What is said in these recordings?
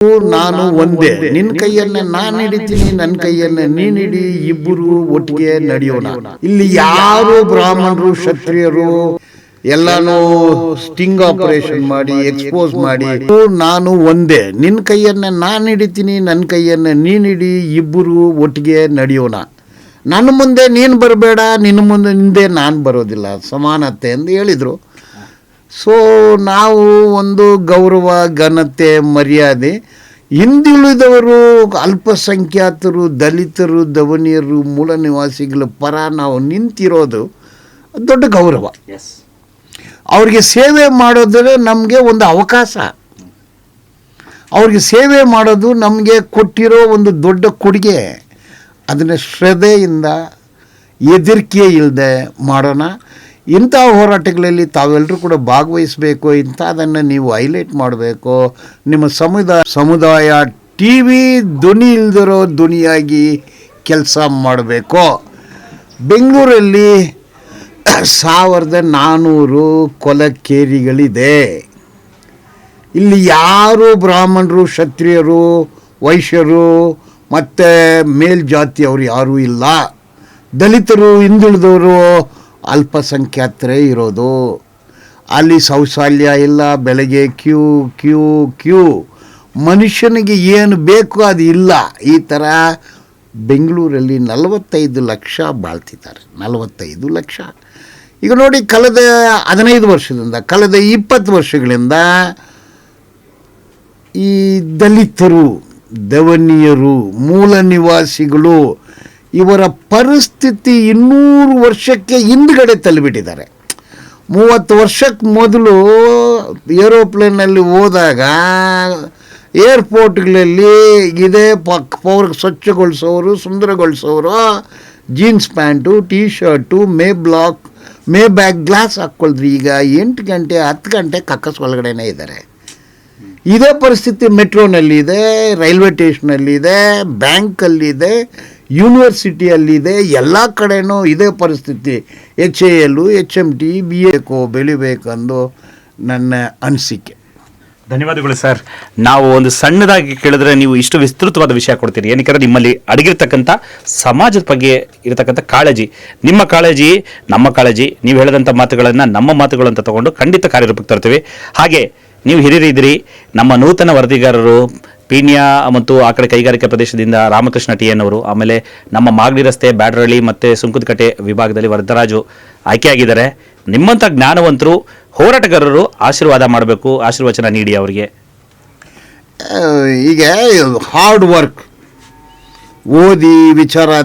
ನಾನು ಒಂದೇ, ನಿನ್ನ ಕೈಯನ್ನ ನಾನು ಹಿಡಿತೀನಿ, ನನ್ನ ಕೈಯನ್ನ ನೀನ್ ಹಿಡಿ, ಇಬ್ಬರು ಒಟ್ಟಿಗೆ ನಡೆಯೋಣ. ಇಲ್ಲಿ ಯಾರು ಬ್ರಾಹ್ಮಣರು ಕ್ಷತ್ರಿಯರು ಎಲ್ಲಾನು ಸ್ಟಿಂಗ್ ಆಪರೇಷನ್ ಮಾಡಿ ಎಕ್ಸ್ಪೋಸ್ ಮಾಡಿ, ನಾನು ಒಂದೇ, ನಿನ್ನ ಕೈಯನ್ನ ನಾನು ಹಿಡಿತೀನಿ, ನನ್ನ ಕೈಯನ್ನ ನೀನ್ ಹಿಡಿ, ಇಬ್ಬರು ಒಟ್ಟಿಗೆ ನಡೆಯೋಣ. ನನ್ನ ಮುಂದೆ ನೀನು ಬರಬೇಡ, ನಿನ್ನ ಮುಂದೆ ನಾನು ಬರೋದಿಲ್ಲ, ಸಮಾನತೆ ಎಂದು ಹೇಳಿದರು. ಸೊ ನಾವು ಒಂದು ಗೌರವ, ಘನತೆ, ಮರ್ಯಾದೆ, ಹಿಂದುಳಿದವರು, ಅಲ್ಪಸಂಖ್ಯಾತರು, ದಲಿತರು, ದವನಿಯರು, ಮೂಲ ನಿವಾಸಿಗಳ ಪರ ನಾವು ನಿಂತಿರೋದು ದೊಡ್ಡ ಗೌರವ. ಅವ್ರಿಗೆ ಸೇವೆ ಮಾಡೋದ್ರೆ ನಮಗೆ ಒಂದು ಅವಕಾಶ, ಅವ್ರಿಗೆ ಸೇವೆ ಮಾಡೋದು ನಮಗೆ ಕೊಟ್ಟಿರೋ ಒಂದು ದೊಡ್ಡ ಕೊಡುಗೆ. ಅದನ್ನು ಶ್ರದ್ಧೆಯಿಂದ, ಹೆದರಿಕೆ ಇಲ್ಲದೆ ಮಾಡೋಣ. ಇಂಥ ಹೋರಾಟಗಳಲ್ಲಿ ತಾವೆಲ್ಲರೂ ಕೂಡ ಭಾಗವಹಿಸಬೇಕು. ಇಂಥದನ್ನು ನೀವು ಹೈಲೈಟ್ ಮಾಡಬೇಕು. ನಿಮ್ಮ ಸಮುದಾಯ ಟಿ ವಿ ಧ್ವನಿ ಇಲ್ದಿರೋ ಧ್ವನಿಯಾಗಿ ಕೆಲಸ ಮಾಡಬೇಕು. ಬೆಂಗಳೂರಲ್ಲಿ 1400 ಕೊಲಕೇರಿಗಳಿದೆ. ಇಲ್ಲಿ ಯಾರು ಬ್ರಾಹ್ಮಣರು, ಕ್ಷತ್ರಿಯರು, ವೈಶ್ಯರು ಮತ್ತು ಮೇಲ್ಜಾತಿಯವರು ಯಾರೂ ಇಲ್ಲ. ದಲಿತರು, ಹಿಂದುಳಿದವರು, ಅಲ್ಪಸಂಖ್ಯಾತರೇ ಇರೋದು. ಅಲ್ಲಿ ಶೌಚಾಲಯ ಇಲ್ಲ, ಬೆಳಗ್ಗೆ ಕ್ಯೂ ಕ್ಯೂ ಕ್ಯೂ, ಮನುಷ್ಯನಿಗೆ ಏನು ಬೇಕು ಅದು ಇಲ್ಲ. ಈ ಥರ ಬೆಂಗಳೂರಲ್ಲಿ 45 ಲಕ್ಷ ಬಾಳ್ತಿದ್ದಾರೆ. 45 ಲಕ್ಷ. ಈಗ ನೋಡಿ, ಕಳೆದ 15 ವರ್ಷದಿಂದ, ಕಳೆದ 20 ವರ್ಷಗಳಿಂದ ಈ ದಲಿತರು, ದವನಿಯರು, ಮೂಲ ನಿವಾಸಿಗಳು, ಇವರ ಪರಿಸ್ಥಿತಿ 200 ವರ್ಷಕ್ಕೆ ಹಿಂದ್ಗಡೆ ತಳ್ಳಿಬಿಟ್ಟಿದ್ದಾರೆ. 30 ವರ್ಷಕ್ಕೆ ಮೊದಲು ಏರೋಪ್ಲೇನಲ್ಲಿ ಹೋದಾಗ ಏರ್ಪೋರ್ಟ್ಗಳಲ್ಲಿ ಇದೇ ಪವರ್ ಸ್ವಚ್ಛಗೊಳಿಸೋರು, ಸುಂದರಗೊಳಿಸೋರು, ಜೀನ್ಸ್ ಪ್ಯಾಂಟು, ಟೀ ಶರ್ಟು, ಮೇ ಬ್ಯಾಗ್ ಗ್ಲಾಸ್ ಹಾಕ್ಕೊಳ್ರಿ. ಈಗ 8 ಗಂಟೆ 10 ಗಂಟೆ ಕಕ್ಕಸ್ ಒಳಗಡೆನೇ ಇದ್ದಾರೆ. ಇದೇ ಪರಿಸ್ಥಿತಿ ಮೆಟ್ರೋನಲ್ಲಿದೆ, ರೈಲ್ವೆ ಸ್ಟೇಷನಲ್ಲಿದೆ, ಬ್ಯಾಂಕಲ್ಲಿದೆ, ಯೂನಿವರ್ಸಿಟಿಯಲ್ಲಿದೆ, ಎಲ್ಲ ಕಡೆನೂ ಇದೇ ಪರಿಸ್ಥಿತಿ. HAL, HMT, ಬೆಳಿಬೇಕಂದು ನನ್ನ ಅನಿಸಿಕೆ. ಧನ್ಯವಾದಗಳು ಸರ್. ನಾವು ಒಂದು ಸಣ್ಣದಾಗಿ ಕೇಳಿದ್ರೆ ನೀವು ಇಷ್ಟು ವಿಸ್ತೃತವಾದ ವಿಷಯ ಕೊಡ್ತೀರಿ. ಏನಕ್ಕೆ ನಿಮ್ಮಲ್ಲಿ ಅಡಗಿರ್ತಕ್ಕಂಥ ಸಮಾಜದ ಬಗ್ಗೆ ಇರತಕ್ಕಂಥ ಕಾಳಜಿ, ನಿಮ್ಮ ಕಾಳಜಿ, ನಮ್ಮ ಕಾಳಜಿ, ನೀವು ಹೇಳಿದಂಥ ಮಾತುಗಳನ್ನು ನಮ್ಮ ಮಾತುಗಳು ಅಂತ ತಗೊಂಡು ಖಂಡಿತ ಕಾರ್ಯರೂಪಕ್ಕೆ ತರ್ತೀವಿ. ಹಾಗೆ ನೀವು ಹಿರಿಯರಿದ್ದೀರಿ. ನಮ್ಮ ನೂತನ ವರದಿಗಾರರು ಪೀಣ್ಯ ಮತ್ತು ಆ ಕಡೆ ಕೈಗಾರಿಕಾ ಪ್ರದೇಶದಿಂದ ರಾಮಕೃಷ್ಣ TN ಅವರು, ಆಮೇಲೆ ನಮ್ಮ ಮಾಗಡಿ ರಸ್ತೆ, ಬ್ಯಾಡರಳ್ಳಿ ಮತ್ತು ಸುಂಕದಕಟ್ಟೆ ವಿಭಾಗದಲ್ಲಿ ವರದರಾಜು ಆಯ್ಕೆಯಾಗಿದ್ದಾರೆ. ನಿಮ್ಮಂಥ ಜ್ಞಾನವಂತರು, ಹೋರಾಟಗಾರರು ಆಶೀರ್ವಾದ ಮಾಡಬೇಕು, ಆಶೀರ್ವಚನ ನೀಡಿ ಅವರಿಗೆ. ಈಗ ಹಾರ್ಡ್ ವರ್ಕ್, ಓದಿ ವಿಚಾರ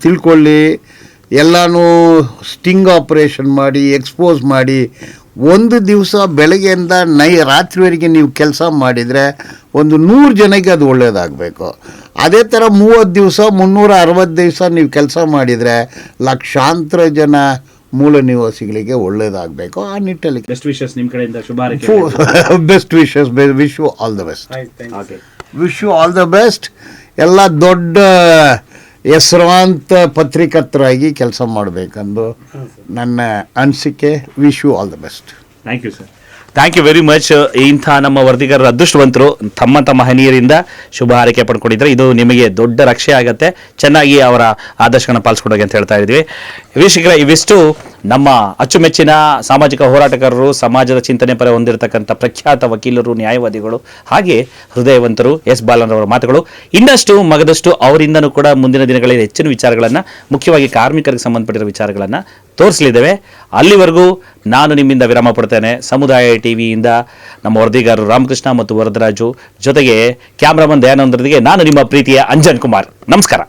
ತಿಳ್ಕೊಳ್ಳಿ, ಎಲ್ಲನೂ ಸ್ಟಿಂಗ್ ಆಪರೇಷನ್ ಮಾಡಿ ಎಕ್ಸ್ಪೋಸ್ ಮಾಡಿ, ಒಂದು ದಿವಸ ಬೆಳಗ್ಗೆಯಿಂದ ರಾತ್ರಿವರೆಗೆ ನೀವು ಕೆಲಸ ಮಾಡಿದರೆ ಒಂದು 100 ಜನಕ್ಕೆ ಅದು ಒಳ್ಳೆಯದಾಗಬೇಕು. ಅದೇ ಥರ 30 ದಿವಸ 360 ದಿವಸ ನೀವು ಕೆಲಸ ಮಾಡಿದರೆ ಲಕ್ಷಾಂತರ ಜನ ಮೂಲ ನಿವಾಸಿಗಳಿಗೆ ಒಳ್ಳೆಯದಾಗಬೇಕು. ಆ ನಿಟ್ಟಲ್ಲಿ ಬೆಸ್ಟ್ ವಿಶಸ್ ನಿಮ್ಮ ಕಡೆಯಿಂದ ಶುಭ best wishes. Wish you all the best. Wish you all the best. ಎಲ್ಲ ದೊಡ್ಡ ಹೆಸರಾಂತ ಪತ್ರಿಕರ್ತರಾಗಿ ಕೆಲಸ ಮಾಡಬೇಕೆಂದು ನನ್ನ ಅನಿಸಿಕೆ. Wish you all the best. Thank you sir. Thank you very much. ಇಂಥ ನಮ್ಮ ವರದಿಗಾರರು ಅದೃಷ್ಟವಂತರು, ತಮ್ಮ ಮಹನೀಯರಿಂದ ಶುಭ ಹಾರೈಕೆ ಪಡ್ಕೊಂಡಿದ್ದಾರೆ. ಇದು ನಿಮಗೆ ದೊಡ್ಡ ರಕ್ಷೆ ಆಗುತ್ತೆ. ಚೆನ್ನಾಗಿ ಅವರ ಆದರ್ಶಗಳನ್ನ ಪಾಲಿಸ್ಕೊಂಡೋಗಿ ಅಂತ ಹೇಳ್ತಾ ಇದ್ವಿ. ವೀಕ್ಷಕರೇ, ಇವಿಷ್ಟು ನಮ್ಮ ಅಚ್ಚುಮೆಚ್ಚಿನ ಸಾಮಾಜಿಕ ಹೋರಾಟಗಾರರು, ಸಮಾಜದ ಚಿಂತನೆ ಪರ ಹೊಂದಿರತಕ್ಕಂಥ ಪ್ರಖ್ಯಾತ ವಕೀಲರು, ನ್ಯಾಯವಾದಿಗಳು, ಹಾಗೆ ಹೃದಯವಂತರು ಎಸ್ ಬಾಲನರವರ ಮಾತುಗಳು. ಇನ್ನಷ್ಟು ಮಗದಷ್ಟು ಅವರಿಂದನೂ ಕೂಡ ಮುಂದಿನ ದಿನಗಳಲ್ಲಿ ಹೆಚ್ಚಿನ ವಿಚಾರಗಳನ್ನು, ಮುಖ್ಯವಾಗಿ ಕಾರ್ಮಿಕರಿಗೆ ಸಂಬಂಧಪಟ್ಟಿರೋ ವಿಚಾರಗಳನ್ನು ತೋರಿಸಲಿದ್ದೇವೆ. ಅಲ್ಲಿವರೆಗೂ ನಾನು ನಿಮ್ಮಿಂದ ವಿರಾಮ ಪಡ್ತೇನೆ. ಸಮುದಾಯ ಟಿವಿಯಿಂದ ನಮ್ಮ ವರದಿಗಾರರು ರಾಮಕೃಷ್ಣ ಮತ್ತು ವರದರಾಜು, ಜೊತೆಗೆ ಕ್ಯಾಮ್ರಾಮನ್ ದಯಾನಂದರೊಂದಿಗೆ ನಾನು ನಿಮ್ಮ ಪ್ರೀತಿಯ ಅಂಜನ್ ಕುಮಾರ್. ನಮಸ್ಕಾರ.